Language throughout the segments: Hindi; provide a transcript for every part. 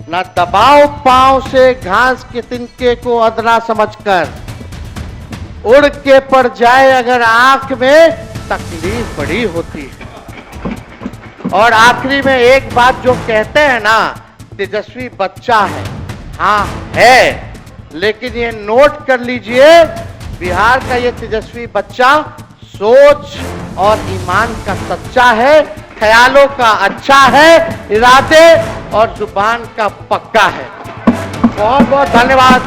न दबाओ पांव से घास के तिनके को अदना समझकर, उड़ के पड़ जाए अगर आंख में तकलीफ बड़ी होती है। और आखिरी में एक बात जो कहते हैं ना, तेजस्वी बच्चा है, हाँ है, लेकिन ये नोट कर लीजिए, बिहार का ये तेजस्वी बच्चा सोच और ईमान का सच्चा है, ख्यालों का अच्छा है, इरादे और जुबान का पक्का है। बहुत बहुत धन्यवाद।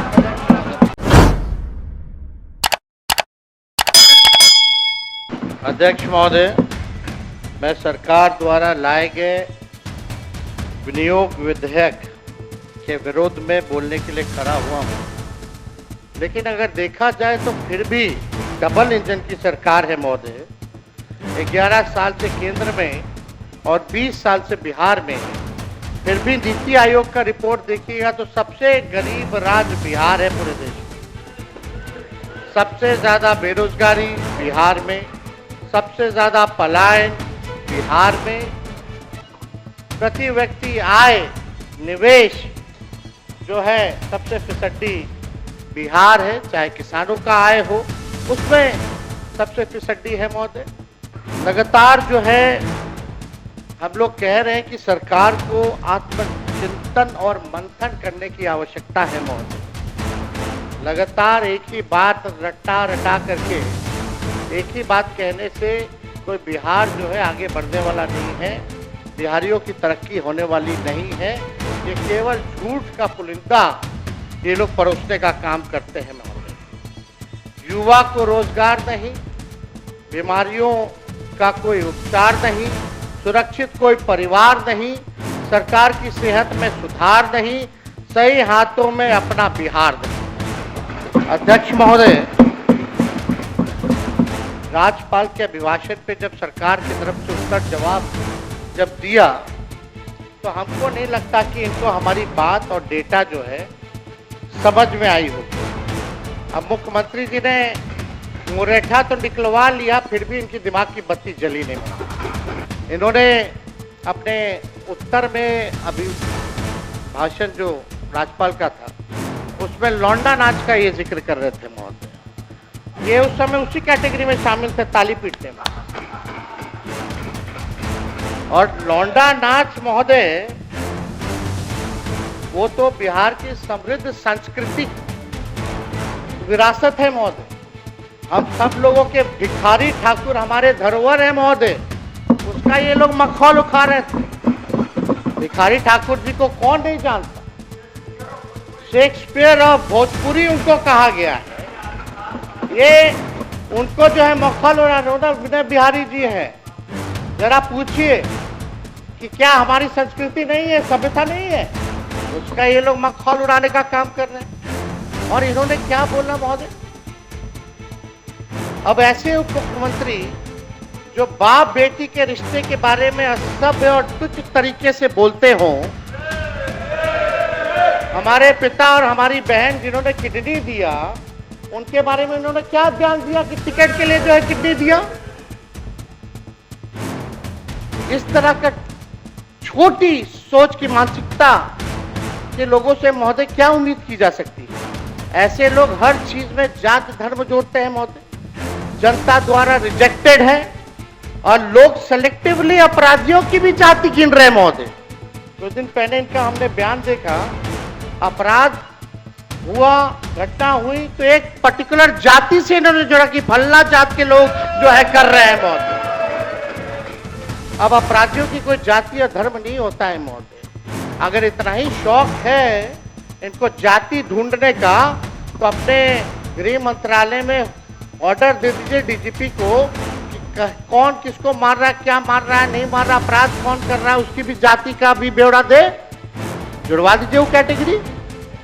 अध्यक्ष महोदय, मैं सरकार द्वारा लाए गए विनियोग विधेयक के विरोध में बोलने के लिए खड़ा हुआ हूं, लेकिन अगर देखा जाए तो फिर भी डबल इंजन की सरकार है महोदय। 11 साल से केंद्र में और 20 साल से बिहार में है, फिर भी नीति आयोग का रिपोर्ट देखिएगा तो सबसे गरीब राज्य बिहार है पूरे देश में। सबसे ज्यादा बेरोजगारी बिहार में, सबसे ज्यादा पलायन बिहार में, प्रति व्यक्ति आय निवेश जो है सबसे फिसड्डी बिहार है, चाहे किसानों का आय हो उसमें सबसे फिसड्डी है महोदय। लगातार जो है हम लोग कह रहे हैं कि सरकार को आत्मचिंतन और मंथन करने की आवश्यकता है महोदय। लगातार एक ही बात रटा करके एक ही बात कहने से कोई बिहार जो है आगे बढ़ने वाला नहीं है, बिहारियों की तरक्की होने वाली नहीं है। ये केवल झूठ का पुलिंदा ये लोग परोसने का काम करते हैं महोदय। युवा को रोजगार नहीं, बीमारियों का कोई उपचार नहीं, सुरक्षित कोई परिवार नहीं, सरकार की सेहत में सुधार नहीं, सही हाथों में अपना बिहार नहीं। अध्यक्ष महोदय, राज्यपाल के अभिभाषण पे जब सरकार की तरफ से उत्तर जवाब जब दिया तो हमको नहीं लगता कि इनको हमारी बात और डेटा जो है समझ में आई होगी। अब मुख्यमंत्री जी ने मुरेठा तो निकलवा लिया, फिर भी इनकी दिमाग की बत्ती जली नहीं। इन्होंने अपने उत्तर में अभी भाषण जो राज्यपाल का था उसमें लौंडा नाच का ये जिक्र कर रहे थे महोदय। ये उस समय उसी कैटेगरी में शामिल थे, ताली पीटने में। और लौंडा नाच महोदय वो तो बिहार की समृद्ध सांस्कृतिक विरासत है महोदय। हम सब लोगों के भिखारी ठाकुर हमारे धरोहर है महोदय, उसका ये लोग मखौल उठा रहे थे। भिखारी ठाकुर जी को कौन नहीं जानता, शेक्सपियर और भोजपुरी उनको कहा गया है। ये उनको जो है मखौल उड़ाना विनय बिहारी जी है। जरा पूछिए कि क्या हमारी संस्कृति नहीं है, सभ्यता नहीं है, उसका ये लोग मखौल उड़ाने का काम कर रहे हैं। और इन्होंने क्या बोला महोदय, अब ऐसे उप मुख्यमंत्री जो बाप बेटी के रिश्ते के बारे में असभ्य और तुच्छ तरीके से बोलते हों, हमारे पिता और हमारी बहन जिन्होंने किडनी दिया उनके बारे में उन्होंने क्या बयान दिया कि टिकट के लिए जो है किडनी दिया। इस तरह का छोटी सोच की मानसिकता के लोगों से महोदय क्या उम्मीद की जा सकती है। ऐसे लोग हर चीज में जात धर्म जोड़ते हैं महोदय, जनता द्वारा रिजेक्टेड है और लोग सेलेक्टिवली अपराधियों की भी जाति गिन रहे हैं महोदय। कुछ दिन पहले इनका हमने बयान देखा, अपराध हुआ, घटना हुई तो एक पर्टिकुलर जाति से इन्होंने जोड़ा कि फल्ला जात के लोग जो है कर रहे हैं महोदय। अब अपराधियों की कोई जाति या धर्म नहीं होता है महोदय। अगर इतना ही शौक है इनको जाति ढूंढने का तो अपने गृह मंत्रालय में ऑर्डर दे दीजिए डीजीपी को कि कौन किसको मार रहा है, क्या मार रहा है, नहीं मार रहा, अपराध कौन कर रहा है, उसकी भी जाति का भी ब्यौरा दे, जुड़वा दीजिए वो कैटेगरी।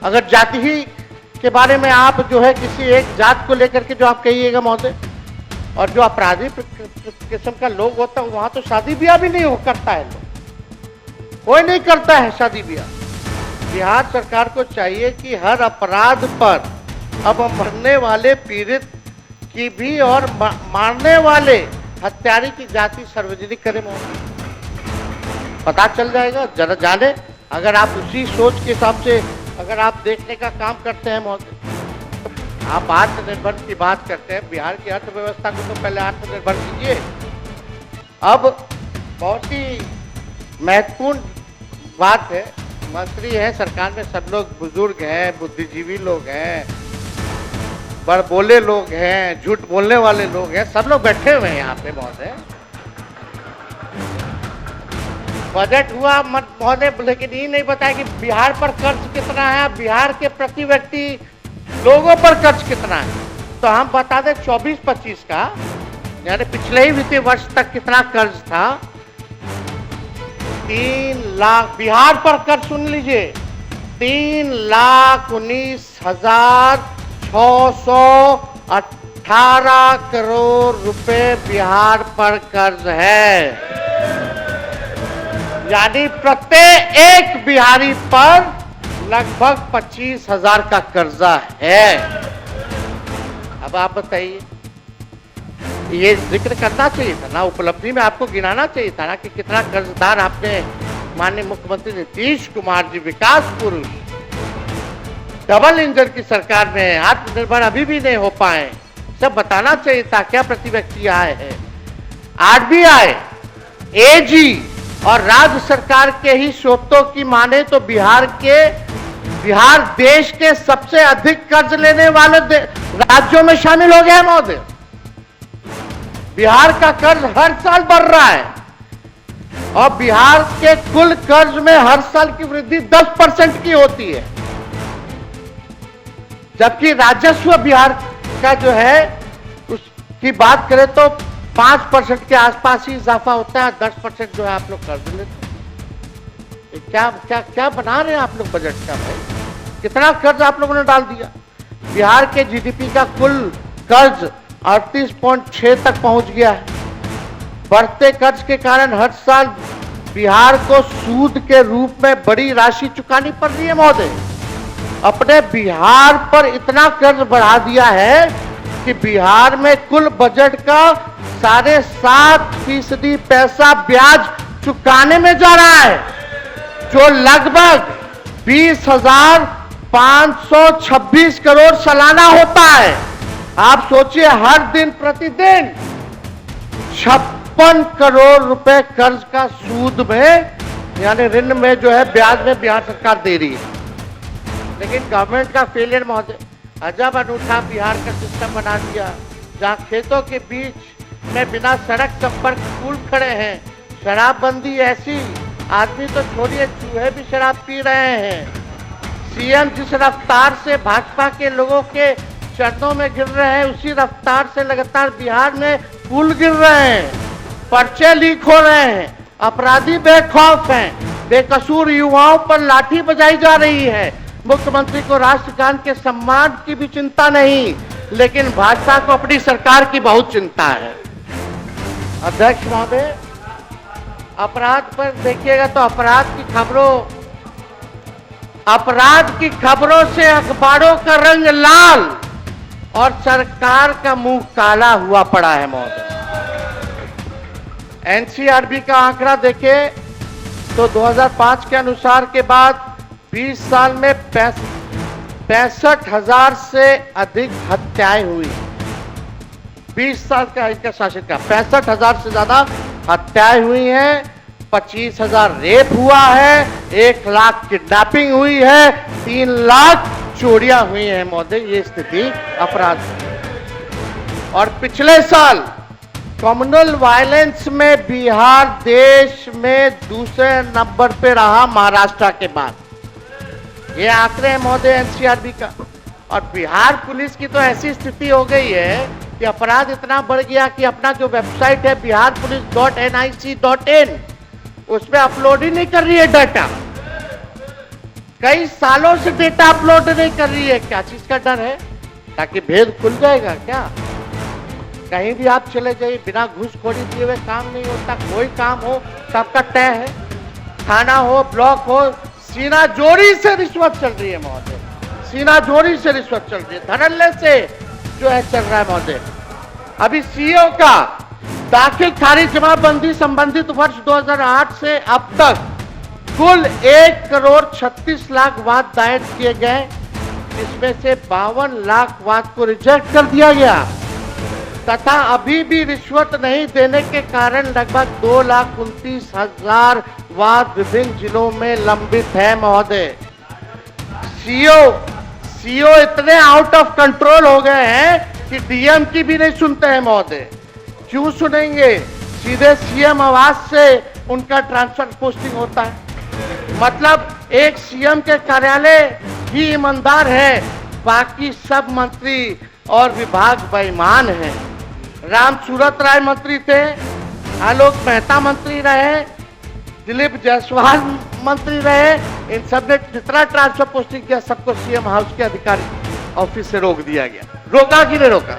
अगर जाति ही के बारे में आप जो है किसी एक जात को लेकर के जो आप कहिएगा महोदय, और जो अपराधी किस्म का लोग होता है वहां तो शादी ब्याह भी नहीं करता है, लोग कोई नहीं करता है शादी ब्याह। बिहार सरकार को चाहिए कि हर अपराध पर अब मरने वाले पीड़ित की भी और मारने वाले हत्यारे की जाति सार्वजनिक करे महोदय। पता चल जाएगा, जरा जाने अगर आप उसी सोच के हिसाब से अगर आप देखने का काम करते हैं महोदय, आप आत्मनिर्भर की बात करते हैं, बिहार की अर्थव्यवस्था को तो पहले आत्मनिर्भर कीजिए। अब बहुत ही महत्वपूर्ण बात है, मंत्री हैं सरकार में, सब लोग बुजुर्ग हैं, बुद्धिजीवी लोग हैं, बड़बोले लोग हैं, झूठ बोलने वाले लोग हैं, सब लोग बैठे हुए हैं यहाँ पे महोदय। बजट हुआ महोदय, लेकिन ये नहीं बताया कि बिहार पर कर्ज कितना है, बिहार के प्रति व्यक्ति लोगों पर कर्ज कितना है। तो हम बता दें 24-25 का, यानी पिछले ही वित्तीय वर्ष तक कितना कर्ज था। 3 लाख बिहार पर कर्ज, सुन लीजिए, 3,19,618 करोड़ रुपए बिहार पर कर्ज है। यानी प्रत्येक एक बिहारी पर लगभग 25,000 का कर्जा है। अब आप बताइए, ये जिक्र करना चाहिए था ना, उपलब्धि में आपको गिनाना चाहिए था ना कि कितना कर्जदार आपने, माननीय मुख्यमंत्री नीतीश कुमार जी, विकास पुरुष, डबल इंजन की सरकार में आत्मनिर्भर अभी भी नहीं हो पाए, सब बताना चाहिए था। क्या प्रति व्यक्ति आय है। आरबीआई, एजी और राज्य सरकार के ही स्रोतों की माने तो बिहार देश के सबसे अधिक कर्ज लेने वाले राज्यों में शामिल हो गया है महोदय। बिहार का कर्ज हर साल बढ़ रहा है और बिहार के कुल कर्ज में हर साल की वृद्धि 10% की होती है, जबकि राजस्व बिहार का जो है उसकी बात करें तो 5% के आसपास ही इजाफा होता है, 10% जो है आप लोग कर्ज लेते हैं। क्या क्या क्या बना रहे हैं आप लोग बजट का भाई? कितना कर्ज आप लोगों ने डाल दिया। बिहार के जीडीपी का कुल कर्ज 38.6 तक पहुंच गया है। बढ़ते कर्ज के कारण हर साल बिहार को सूद के रूप में बड़ी राशि चुकानी पड़ रही है महोदय। अपने बिहार पर इतना कर्ज बढ़ा दिया है कि बिहार में कुल बजट का 7.5% पैसा ब्याज चुकाने में जा रहा है, जो लगभग 20,526 करोड़ सालाना होता है। आप सोचिए, हर दिन प्रतिदिन 56 करोड़ रुपए कर्ज का सूद में, यानी ऋण में जो है ब्याज में बिहार सरकार दे रही है। लेकिन गवर्नमेंट का फेलियर महोदय, अजब अनूठा बिहार का सिस्टम बना दिया, जहां खेतों के बीच में बिना सड़क संपर्क पुल खड़े हैं। शराबबंदी ऐसी, आदमी तो छोड़िए, चूहे भी शराब पी रहे हैं। सीएम जिस रफ्तार से भाजपा के लोगों के चरणों में गिर रहे हैं, उसी रफ्तार से लगातार बिहार में पुल गिर रहे हैं, पर्चे लीक हो रहे हैं, अपराधी बेखौफ हैं, बेकसूर युवाओं पर लाठी बजाई जा रही है। मुख्यमंत्री को राष्ट्रगान के सम्मान की भी चिंता नहीं, लेकिन भाजपा को अपनी सरकार की बहुत चिंता है। अध्यक्ष महोदय, अपराध पर देखिएगा तो अपराध की खबरों से अखबारों का रंग लाल और सरकार का मुंह काला हुआ पड़ा है महोदय। एनसीआरबी का आंकड़ा देखें तो 2005 के अनुसार के बाद 20 साल में 65,000 से अधिक हत्याएं हुई। 20 साल का इसका शासन का 65,000 से ज्यादा हत्याएं हुई हैं, 25,000 रेप हुआ है, 1 लाख किडनैपिंग हुई है, 3 लाख चोरियां हुई हैं महोदय। ये स्थिति अपराध। और पिछले साल कम्युनल वायलेंस में बिहार देश में दूसरे नंबर पे रहा, महाराष्ट्र के बाद। ये आंकड़े हैं महोदय एनसीआरबी का। और बिहार पुलिस की तो ऐसी स्थिति हो गई है कि अपराध इतना बढ़ गया कि अपना जो वेबसाइट है biharpolice.nic.in, उसमें अपलोड ही नहीं कर रही है डाटा। कई सालों से डेटा अपलोड नहीं कर रही है। क्या चीज का डर है? ताकि भेद खुल जाएगा क्या? कहीं भी आप चले जाइए, बिना घूसखोरी दिए हुए काम नहीं होता। कोई काम हो सबका तय है, थाना हो, ब्लॉक हो, सीना जोरी से रिश्वत चल रही है महोदय। सीना जोरी से रिश्वत चल रही है, धड़ल्ले से जो है चल रहा है महोदय। अभी सीओ का दाखिल खारिज जमाबंदी संबंधित वर्ष 2008 से अब तक कुल 1,36,00,000 वाद दायर किए गए, जिसमें से 52 लाख वाद को रिजेक्ट कर दिया गया तथा अभी भी रिश्वत नहीं देने के कारण लगभग 2,29,000 वाद विभिन्न जिलों में लंबित है महोदय। सीओ इतने आउट ऑफ कंट्रोल हो गए हैं कि डीएम की भी नहीं सुनते हैं महोदय। क्यों सुनेंगे? सीधे सीएम आवास से उनका ट्रांसफर पोस्टिंग होता है। मतलब एक सीएम के कार्यालय ही ईमानदार है, बाकी सब मंत्री और विभाग बेईमान हैं। राम सूरत राय मंत्री थे, आलोक मेहता मंत्री रहे, दिलीप जायसवाल मंत्री रहे, इन सब ने जितना ट्रांसफर पोस्टिंग किया सबको सीएम हाउस के अधिकारी ऑफिस से रोक दिया गया। रोका कि नहीं रोका?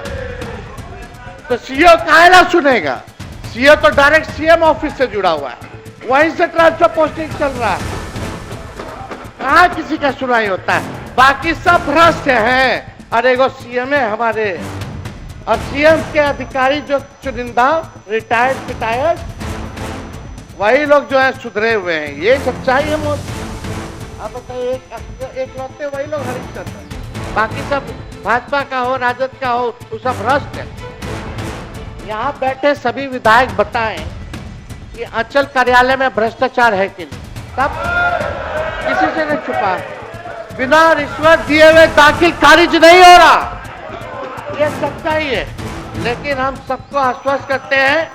तो सीओ काहेला सुनेगा? सीओ तो डायरेक्ट सीएम ऑफिस से जुड़ा हुआ है, वहीं से ट्रांसफर पोस्टिंग चल रहा है। कहाँ किसी का सुनाई होता है? बाकी सब भ्रष्ट हैं। अरे वो सीएम है हमारे, और सीएम के अधिकारी जो चुनिंदा रिटायर्ड वही लोग जो है सुधरे हुए हैं। ये सच्चाई है मोदी। अब बताइए, एक लौटे वही लोग हरिश्चंद्र हैं, बाकी सब भाजपा का हो, राजद का हो, वो सब भ्रष्ट है। यहाँ बैठे सभी विधायक बताएं कि अंचल कार्यालय में भ्रष्टाचार है कि नहीं? तब किसी से नहीं छुपा। बिना रिश्वत दिए हुए दाखिल खारिज नहीं हो रहा, ये सच्चाई है। लेकिन हम सबको आश्वस्त करते हैं,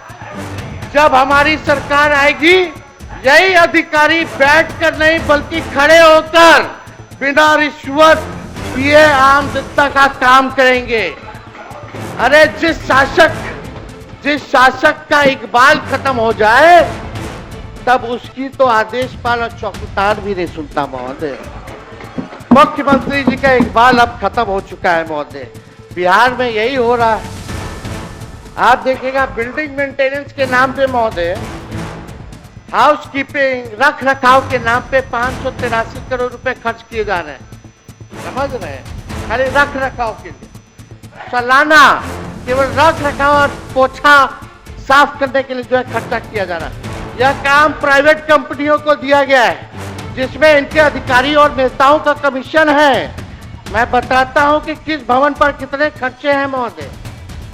जब हमारी सरकार आएगी यही अधिकारी बैठकर नहीं बल्कि खड़े होकर बिना रिश्वत दिए आम जनता का काम करेंगे। अरे जिस शासक का इकबाल खत्म हो जाए तब उसकी तो आदेशपाल और चौकीदार भी नहीं सुनता महोदय। मुख्यमंत्री जी का इकबाल अब खत्म हो चुका है महोदय। बिहार में यही हो रहा है। आप देखिएगा, बिल्डिंग मेंटेनेंस के नाम पे महोदय, हाउस कीपिंग रख रखाव के नाम पे 583 करोड़ रुपए खर्च किए जा रहे हैं। समझ रहे हैं? खाली रख रखाव के लिए सालाना केवल रख रखाव और पोछा साफ करने के लिए जो है खर्चा किया जा रहा है। यह काम प्राइवेट कंपनियों को दिया गया है, जिसमें इनके अधिकारी और नेताओं का कमीशन है। मैं बताता हूं कि किस भवन पर कितने खर्चे हैं महोदय।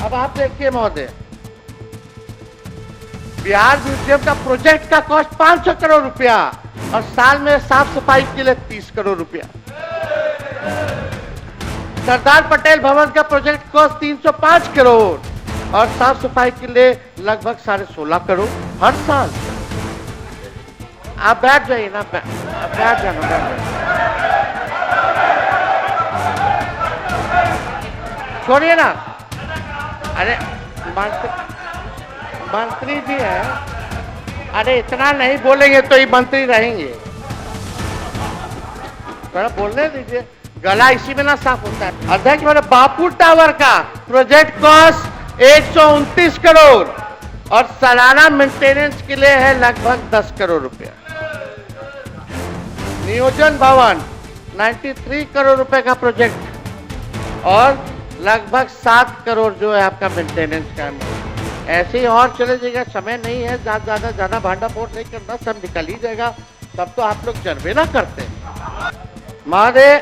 अब आप देखिए महोदय, बिहार म्यूजियम का प्रोजेक्ट का कॉस्ट 500 करोड़ रुपया और साल में साफ सफाई के लिए 30 करोड़ रुपया। सरदार पटेल भवन का प्रोजेक्ट कॉस्ट 305 करोड़ और साफ सफाई के लिए लगभग 16.5 करोड़ हर साल। आप बैठ जाइए ना, बैठ जाना। छोड़िए ना। अरे मंत्री भी है। अरे इतना नहीं बोलेंगे तो ये मंत्री रहेंगे। थोड़ा बोलने दीजिए, गला इसी में ना साफ होता है। अध्यक्ष मेरे, बापू टावर का प्रोजेक्ट कॉस्ट 129 करोड़ और सालाना मेंटेनेंस के लिए है लगभग 10 करोड़ रुपया। नियोजन भवन 93 करोड़ रुपए का प्रोजेक्ट और लगभग 7 करोड़ जो है आपका मेंटेनेंस का है। ऐसे ही और चले जाएगा, समय नहीं है, ज्यादा भांडा फोड़ नहीं करना, सब निकल ही जाएगा। तब तो आप लोग जनबे ना करते। हमारे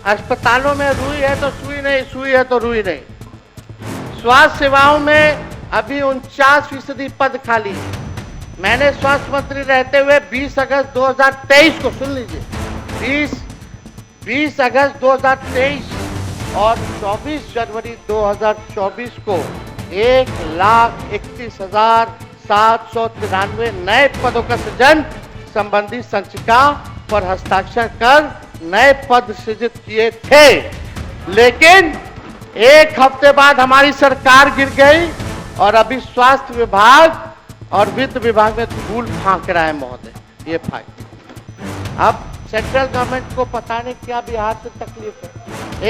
अस्पतालों में रुई है तो सुई नहीं, सुई है तो रुई नहीं। स्वास्थ्य सेवाओं में अभी 49% पद खाली है। मैंने स्वास्थ्य मंत्री रहते हुए 20 अगस्त 2023 को, सुन लीजिए, 20 अगस्त 2023 और 24 जनवरी 2024 को 1,31,793 नए पदों का सृजन संबंधी संचिका पर हस्ताक्षर कर नए पद सृजित किए थे। लेकिन एक हफ्ते बाद हमारी सरकार गिर गई और अभी स्वास्थ्य विभाग और वित्त विभाग में धूल फांक रहा है महोदय। ये फाइल अब सेंट्रल गवर्नमेंट को पता नहीं क्या बिहार से तकलीफ है।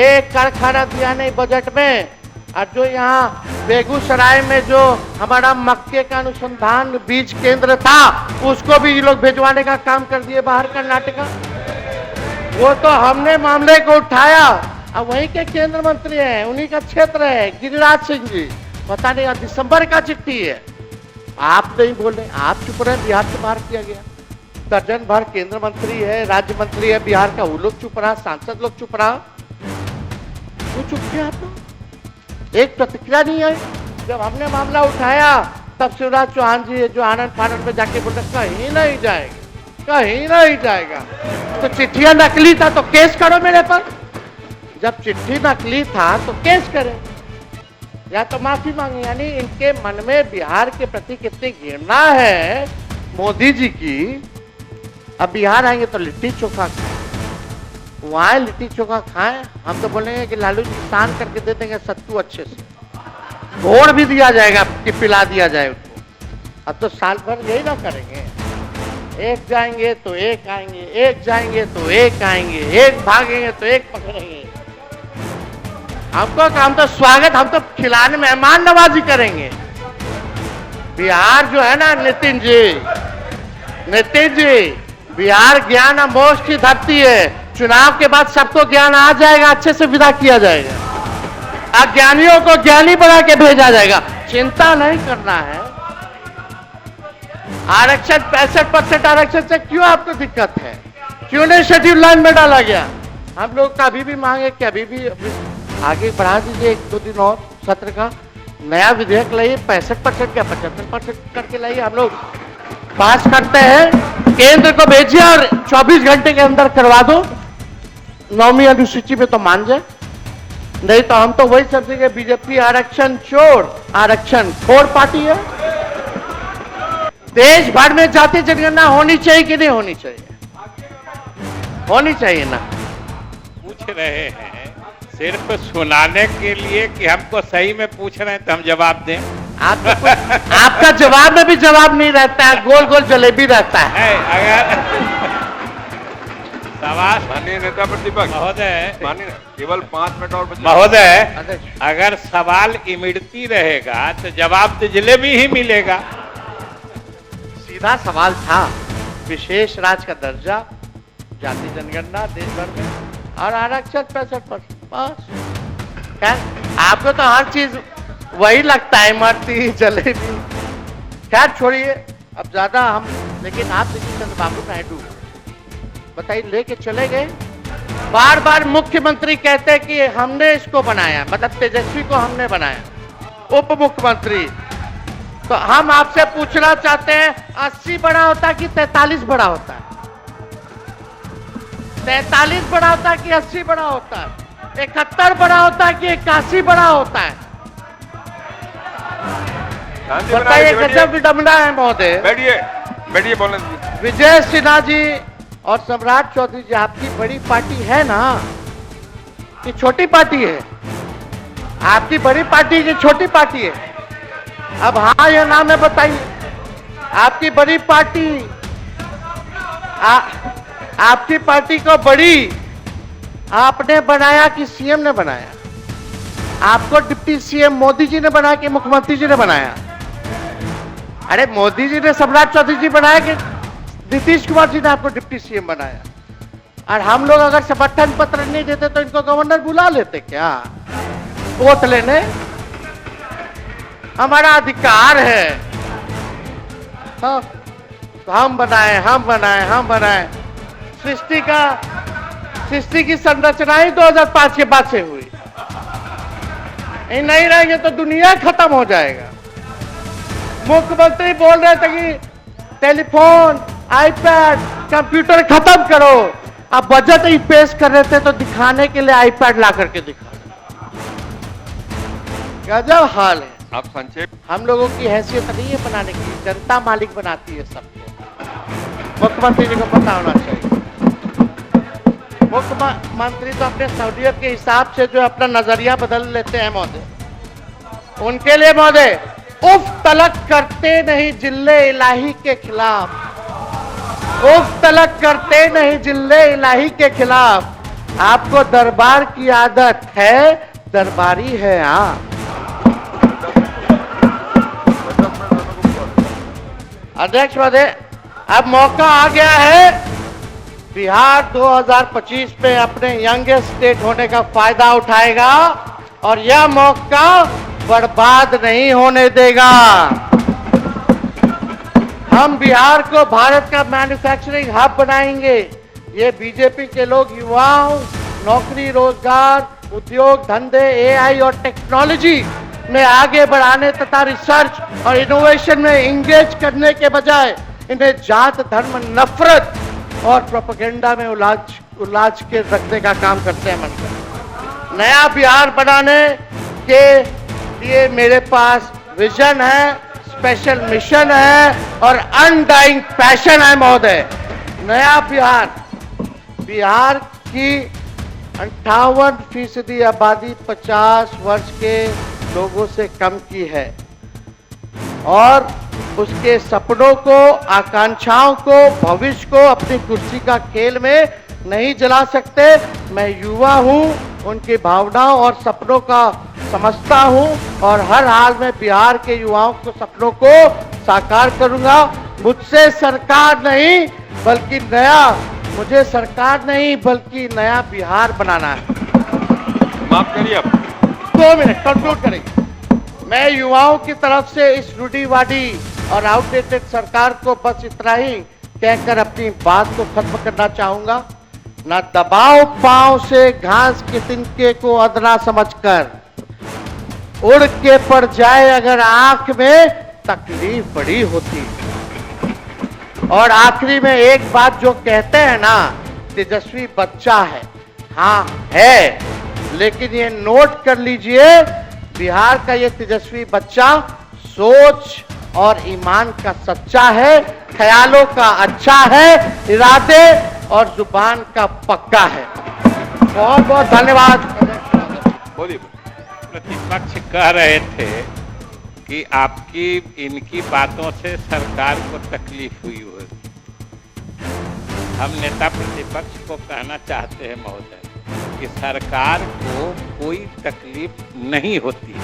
एक कारखाना दिया नहीं बजट में, और जो यहाँ बेगूसराय में जो हमारा मक्के का अनुसंधान बीज केंद्र था उसको भी ये लोग भिजवाने का काम कर दिए बाहर कर्नाटका। वो तो हमने मामले को उठाया, अब वहीं के केंद्र मंत्री हैं, उन्हीं का क्षेत्र है, गिरिराज सिंह जी। पता नहीं दिसंबर का चिट्ठी है, आप नहीं बोले, आप चुप रहे, बिहार से बाहर किया गया। दर्जन भर केंद्र मंत्री है, राज्य मंत्री है बिहार का, वो लोग चुप रहा, सांसद लोग चुप रहा, वो चुप किया आप लोग, एक प्रतिक्रिया नहीं आई। जब हमने मामला उठाया तब शिवराज चौहान जी जो आनंद फानंद में जाके बोलते कहीं नहीं जाएगा, कहीं नहीं जाएगा, तो चिट्ठियां नकली था तो केस करो मेरे पर। जब चिट्ठी नकली था तो केस करें या तो माफी मांगे। यानी इनके मन में बिहार के प्रति कितनी घृणा है मोदी जी की। अब बिहार आएंगे तो लिट्टी चोखा खाएं, वहां लिट्टी चोखा खाएं, हम तो बोलेंगे कि लालू जी सान करके दे देंगे सत्तू अच्छे से, घोड़ भी दिया जाएगा कि पिला दिया जाए उनको। अब तो साल भर यही ना करेंगे, एक जाएंगे तो एक आएंगे, एक जाएंगे तो एक आएंगे, एक भागेंगे तो एक पकड़ेंगे। हमको काम तो स्वागत, हम तो खिलाने मेहमान नवाजी करेंगे। बिहार जो है ना नितिन जी, बिहार ज्ञान और मोक्ष की धरती है। चुनाव के बाद सबको ज्ञान आ जाएगा, अच्छे से विदा किया जाएगा, अज्ञानियों को ज्ञानी बना के भेजा जाएगा, चिंता नहीं करना है। आरक्षण 65% आरक्षण से क्यों आपको दिक्कत है, क्यों नहीं शेड्यूल लाइन में डाला गया? हम लोग का अभी भी मांगे कि अभी भी आगे बढ़ा दीजिए, 1-2 दिन और सत्र का नया विधेयक लाइए, 65% या 75% करके लाइए, हम लोग पास करते हैं। केंद्र को भेजिए और 24 घंटे के अंदर करवा दो। 9वीं अनुसूची में तो मान जाए, नहीं तो हम तो वही समझेंगे बीजेपी आरक्षण चोर, आरक्षण खोर पार्टी है। देश भर में जाति जनगणना होनी चाहिए कि नहीं होनी चाहिए? होनी चाहिए ना। पूछ रहे हैं सिर्फ सुनाने के लिए कि हमको सही में पूछ रहे हैं तो हम जवाब दें? आपका जवाब में भी जवाब नहीं रहता है, गोल गोल जलेबी रहता है। अगर सवाल माननीय नेता प्रतिपक्ष महोदय, माननीय केवल 5 मिनट और महोदय, अगर सवाल इमड़ती रहेगा तो जवाब तो जलेबी ही मिलेगा। सीधा सवाल था, विशेष राज्य का दर्जा, जाति जनगणना देश भर में और आरक्षण 65%, बस। क्या आपको तो हर चीज वही लगता है, इमरती जलेबी। खैर छोड़िए अब ज्यादा हम, लेकिन आप देखिए चंद्रबाबू नायडू बताइए लेके चले गए, बार बार मुख्यमंत्री कहते हैं कि हमने इसको बनाया, मतलब तेजस्वी को हमने बनाया उप मुख्यमंत्री। तो हम आपसे पूछना चाहते हैं 80 बड़ा होता कि 43 बड़ा होता है? 43 बड़ा होता कि 80 बड़ा होता है? 71 बड़ा होता कि 81 बड़ा होता है? बताइए, गजब विडंबना है महोदय। बैठिए बोलने। विजय सिन्हा जी और सम्राट चौधरी जी, आपकी बड़ी पार्टी है ना कि छोटी पार्टी है? आपकी बड़ी पार्टी की छोटी पार्टी है? अब हाँ या ना में बताइए। आपकी बड़ी पार्टी, आपकी पार्टी को बड़ी आपने बनाया कि सीएम ने बनाया? आपको डिप्टी सीएम मोदी जी ने बनाया कि मुख्यमंत्री जी ने बनाया? अरे मोदी जी ने सम्राट चौधरी जी बनाया कि नीतीश कुमार जी ने आपको डिप्टी सीएम बनाया? और हम लोग अगर समर्थन पत्र नहीं देते तो इनको गवर्नर बुला लेते क्या वोट लेने? हमारा अधिकार है। हाँ, तो हम बनाए। सृष्टि की संरचना ही 2005 के बाद से हुई। नहीं रहेंगे तो दुनिया खत्म हो जाएगा। मुख्यमंत्री बोल रहे थे कि टेलीफोन, आईपैड, कंप्यूटर खत्म करो। अब बजट ही पेश कर रहे थे तो दिखाने के लिए आईपैड ला करके दिखा। गजब हाल है। आप संक्षेप। हम लोगों की हैसियत नहीं है बनाने की, जनता मालिक बनाती है सबको। मुख्यमंत्री जी को पता होना चाहिए। मुख्यमंत्री तो अपने सहूलियत के हिसाब से जो अपना नजरिया बदल लेते हैं महोदय। उनके लिए महोदय उफ तलक करते नहीं जिल्ले इलाही के खिलाफ, उफ तलक करते नहीं जिल्ले इलाही के खिलाफ। आपको दरबार की आदत है, दरबारी है आप। अध्यक्ष महोदय, अब मौका आ गया है बिहार 2025 में अपने यंगेस्ट स्टेट होने का फायदा उठाएगा और यह मौका बर्बाद नहीं होने देगा। हम बिहार को भारत का मैन्युफैक्चरिंग हब बनाएंगे। ये बीजेपी के लोग युवाओं, नौकरी, रोजगार, उद्योग, धंधे, एआई और टेक्नोलॉजी में आगे बढ़ाने तथा रिसर्च और इनोवेशन में इंगेज करने के बजाय इन्हें जात, धर्म, नफरत और प्रोपेगेंडा में उलाझ के रखने का काम करते हैं मनकर। नया बिहार बनाने के लिए मेरे पास विजन है, स्पेशल मिशन है और अनडाइंग पैशन है महोदय। नया बिहार की 58% आबादी 50 वर्ष के लोगों से कम की है और उसके सपनों को, आकांक्षाओं को, भविष्य को अपनी कुर्सी का खेल में नहीं जला सकते। मैं युवा हूं, उनकी भावनाओं और सपनों का समझता हूं और हर हाल में बिहार के युवाओं को सपनों को साकार करूंगा। मुझे सरकार नहीं बल्कि नया बिहार बनाना है। माफ करिए अब 2 मिनट कंक्लूड करेंगे। मैं युवाओं की तरफ से इस रूढ़िवादी और आउटडेटेड सरकार को बस इतना ही कहकर अपनी बात को खत्म करना चाहूंगा। न दबाव पांव से घास के तिनके को अदना समझकर, उड़ के पड़ जाए अगर आंख में तकलीफ बड़ी होती। और आखिरी में एक बात जो कहते हैं ना, तेजस्वी बच्चा है, हाँ है, लेकिन ये नोट कर लीजिए, बिहार का ये तेजस्वी बच्चा सोच और ईमान का सच्चा है, ख्यालों का अच्छा है, इरादे और जुबान का पक्का है। बहुत बहुत धन्यवाद। बोलिए। प्रतिपक्ष कह रहे थे कि आपकी इनकी बातों से सरकार को तकलीफ हुई होगी। हम नेता प्रतिपक्ष को कहना चाहते हैं महोदय कि सरकार को कोई तकलीफ नहीं होती,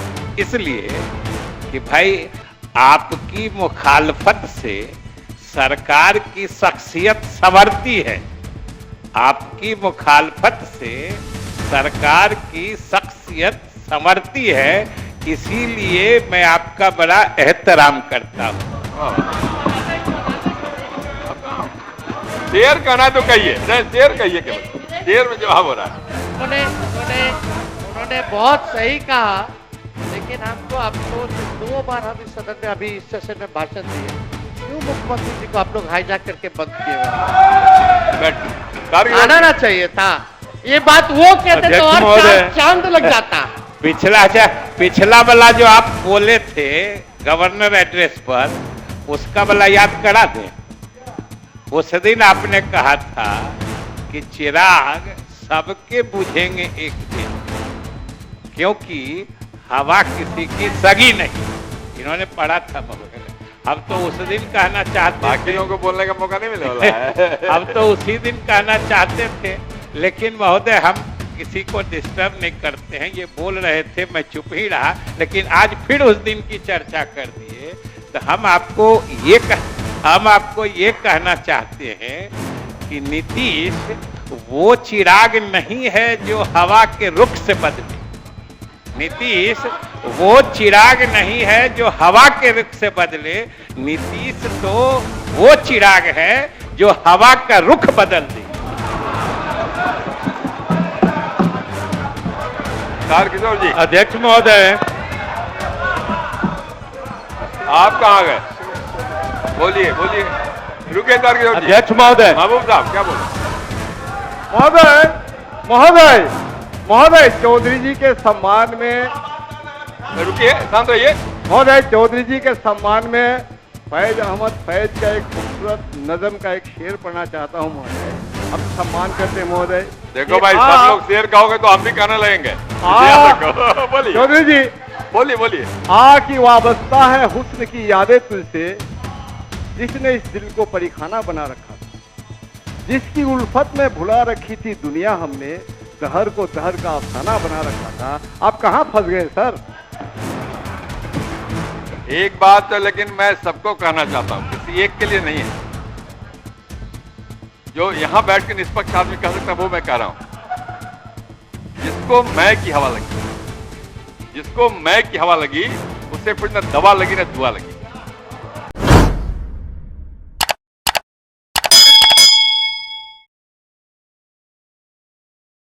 इसलिए कि भाई आपकी मुखालफत से सरकार की शख्सियत संवरती है। आपकी मुखालफत से सरकार की शख्सियत संवरती है, इसीलिए मैं आपका बड़ा एहतराम करता हूं। शेर कहना तो कहिए, शेर कहिए, केवल शेर में जवाब हो रहा है। उन्होंने बहुत सही कहा, लेकिन हमको अफसोस 2 बार हम इस सदन में अभी इस सेशन में भाषण दिए, क्यों मुख्यमंत्री जी को आप लोग हाईजैक करके बंद किए हुए? आना ना चाहिए था। ये बात वो कहते तो और चांद लग जाता। पिछला वाला जो आप बोले थे गवर्नर एड्रेस पर, उसका वाला याद करा दें। उस दिन आपने कहा था कि चिराग सबके बुझेंगे एक दिन, क्योंकि हवा किसी की सगी नहीं। इन्होंने पढ़ा था मगर हम तो उस दिन कहना चाहते, बाकियों को बोलने का मौका नहीं मिले वाला है। हम तो उसी दिन कहना चाहते थे, लेकिन महोदय हम किसी को डिस्टर्ब नहीं करते हैं। ये बोल रहे थे, मैं चुप ही रहा, लेकिन आज फिर उस दिन की चर्चा कर दिए। तो हम आपको ये कहना चाहते हैं कि नीतीश वो चिराग नहीं है जो हवा के रुख से बदले। नीतीश वो चिराग नहीं है जो हवा के रुख से बदले। नीतीश तो वो चिराग है जो हवा का रुख बदल दे। तारकिशोर जी। अध्यक्ष महोदय, आप कहाँ गए? बोलिए बोलिए, रुके तारकिशोर जी। अध्यक्ष महोदय। महबूब साहब क्या बोले? महोदय चौधरी जी के सम्मान में, रुकिए, शांत रहिए। महोदय चौधरी जी के सम्मान में फैज अहमद फैज का एक खूबसूरत नज़म का एक शेर पढ़ना चाहता हूँ महोदय। हम सम्मान करते हैं महोदय। देखो भाई, सब लोग शेर कहोगे तो हम भी कहने लगेंगे। बोलिए चौधरी जी, बोलिए। की वाबस्ता है हुस्न की यादें तुझसे, जिसने इस दिल को परिखाना बना रखा था, जिसकी उल्फत में भुला रखी थी दुनिया हमने, दहर को दहर का अफसाना बना रखा था। आप कहाँ फंस गए सर? एक बात तो लेकिन मैं सबको कहना चाहता हूँ, किसी एक के लिए नहीं है। जो यहाँ बैठ के निष्पक्ष आदमी कह सकता है वो मैं कह रहा हूँ। जिसको मैं की हवा लगी, उसे फिर न दवा लगी न दुआ लगी।